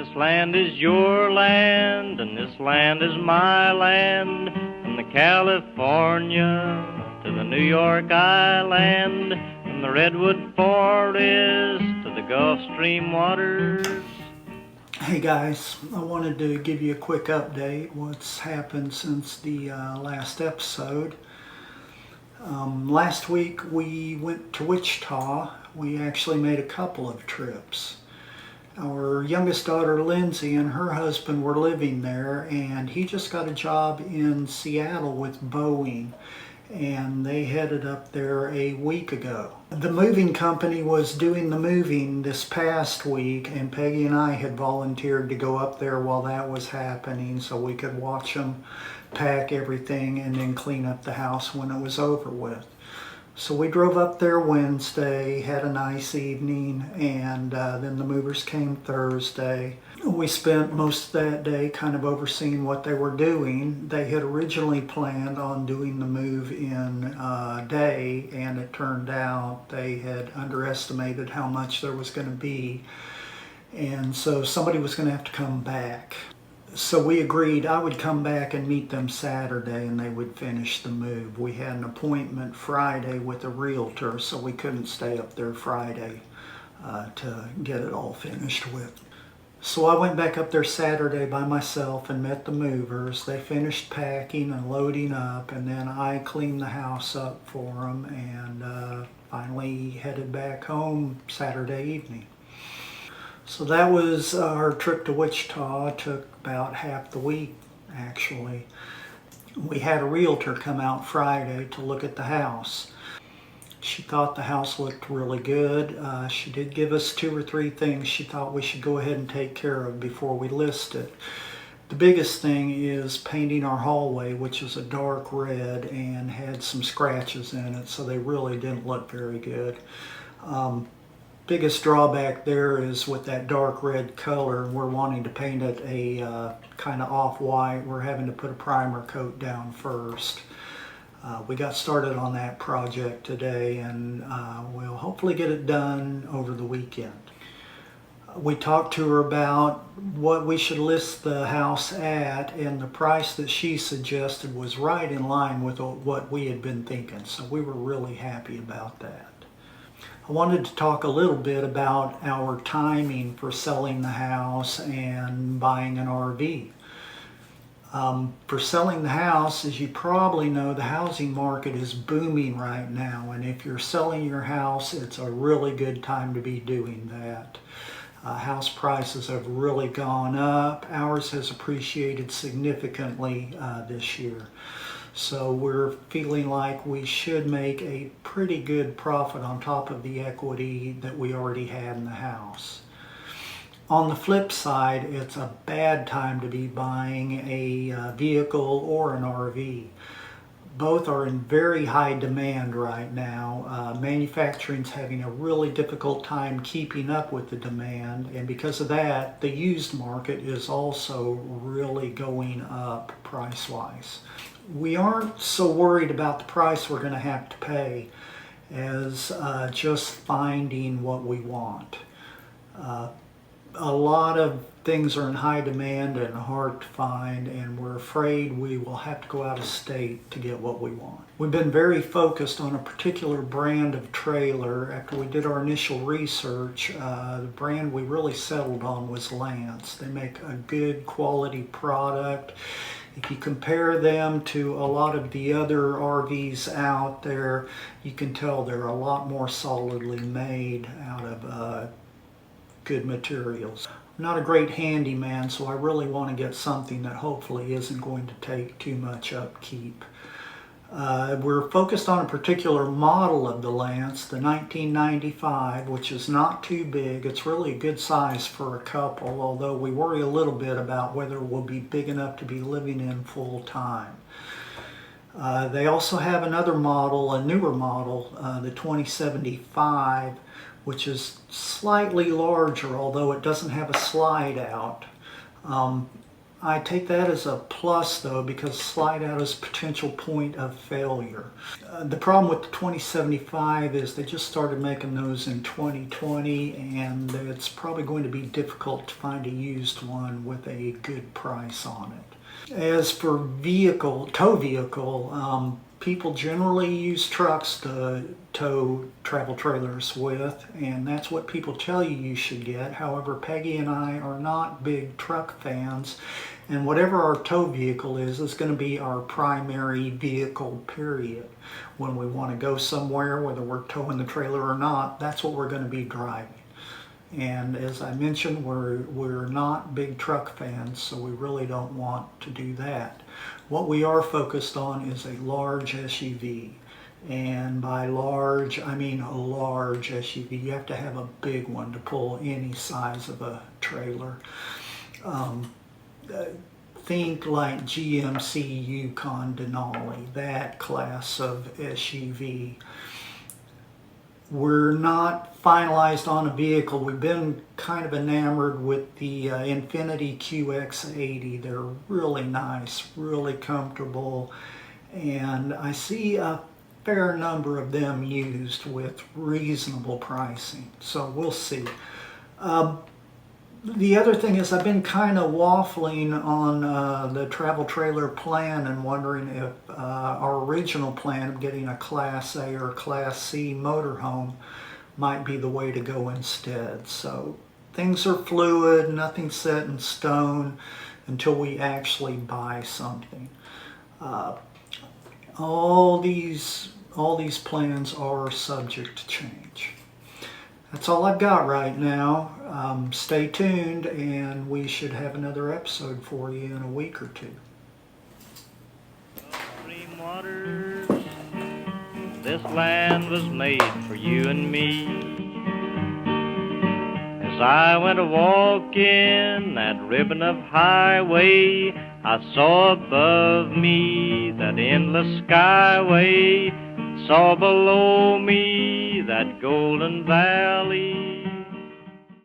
This land is your land, and this land is my land, from the California to the New York Island, from the Redwood Forest to the Gulf Stream waters. Hey guys, I wanted to give you a quick update what's happened since the last episode. Last week we went to Wichita. We actually made a couple of trips. Our youngest daughter Lindsay and her husband were living there, and he just got a job in Seattle with Boeing, and they headed up there a week ago. The moving company was doing the moving this past week, and Peggy and I had volunteered to go up there while that was happening so we could watch them pack everything and then clean up the house when it was over with. So we drove up there Wednesday, had a nice evening, and then the movers came Thursday. We spent most of that day kind of overseeing what they were doing. They had originally planned on doing the move in a day, and it turned out they had underestimated how much there was going to be, and so somebody was going to have to come back. So we agreed I would come back and meet them Saturday and they would finish the move. We had an appointment Friday with a realtor, so we couldn't stay up there Friday to get it all finished with. So I went back up there Saturday by myself and met the movers. They finished packing and loading up, and then I cleaned the house up for them and finally headed back home Saturday evening. So that was our trip to Wichita. It took about half the week, actually. We had a realtor come out Friday to look at the house. She thought the house looked really good. She did give us 2 or 3 things she thought we should go ahead and take care of before we list it. The biggest thing is painting our hallway, which is a dark red and had some scratches in it, so they really didn't look very good. Biggest drawback there is with that dark red color, we're wanting to paint it a kind of off-white. We're having to put a primer coat down first. We got started on that project today, and we'll hopefully get it done over the weekend. We talked to her about what we should list the house at, and the price that she suggested was right in line with what we had been thinking, so we were really happy about that. I wanted to talk a little bit about our timing for selling the house and buying an RV. For selling the house, as you probably know, the housing market is booming right now, and if you're selling your house, it's a really good time to be doing that. House prices have really gone up. Ours has appreciated significantly this year. So we're feeling like we should make a pretty good profit on top of the equity that we already had in the house. On the flip side, it's a bad time to be buying a vehicle or an RV. Both are in very high demand right now. Manufacturing's having a really difficult time keeping up with the demand, and because of that, the used market is also really going up price-wise. We aren't so worried about the price we're going to have to pay as just finding what we want. A lot of things are in high demand and hard to find, and we're afraid we will have to go out of state to get what we want. We've been very focused on a particular brand of trailer. After we did our initial research, the brand we really settled on was Lance. They make a good quality product. If you compare them to a lot of the other RVs out there, you can tell they're a lot more solidly made out of good materials. I'm not a great handyman, so I really want to get something that hopefully isn't going to take too much upkeep. We're focused on a particular model of the Lance, the 1995, which is not too big. It's really a good size for a couple, although we worry a little bit about whether we'll be big enough to be living in full time. They also have another model, a newer model, the 2075, which is slightly larger, although it doesn't have a slide out. I take that as a plus though, because slide out is a potential point of failure. The problem with the 2075 is they just started making those in 2020, and it's probably going to be difficult to find a used one with a good price on it. As for tow vehicle, people generally use trucks to tow travel trailers with, and that's what people tell you should get. However, Peggy and I are not big truck fans, and whatever our tow vehicle is going to be our primary vehicle, period. When we want to go somewhere, whether we're towing the trailer or not, that's what we're going to be driving. And as I mentioned, we're not big truck fans, so we really don't want to do that. What we are focused on is a large SUV. And by large, I mean a large SUV. You have to have a big one to pull any size of a trailer. Think like GMC Yukon Denali, that class of SUV. We're not finalized on a vehicle. We've been kind of enamored with the Infiniti QX80. They're really nice, really comfortable, and I see a fair number of them used with reasonable pricing. So we'll see. The other thing is I've been kind of waffling on the travel trailer plan and wondering if our original plan of getting a Class A or Class C motorhome might be the way to go instead. So things are fluid, nothing's set in stone until we actually buy something. All these plans are subject to change. That's all I've got right now. Stay tuned, and we should have another episode for you in a week or two. Stream waters, this land was made for you and me. As I went a walking that ribbon of highway, I saw above me that endless skyway, saw below me that golden valley.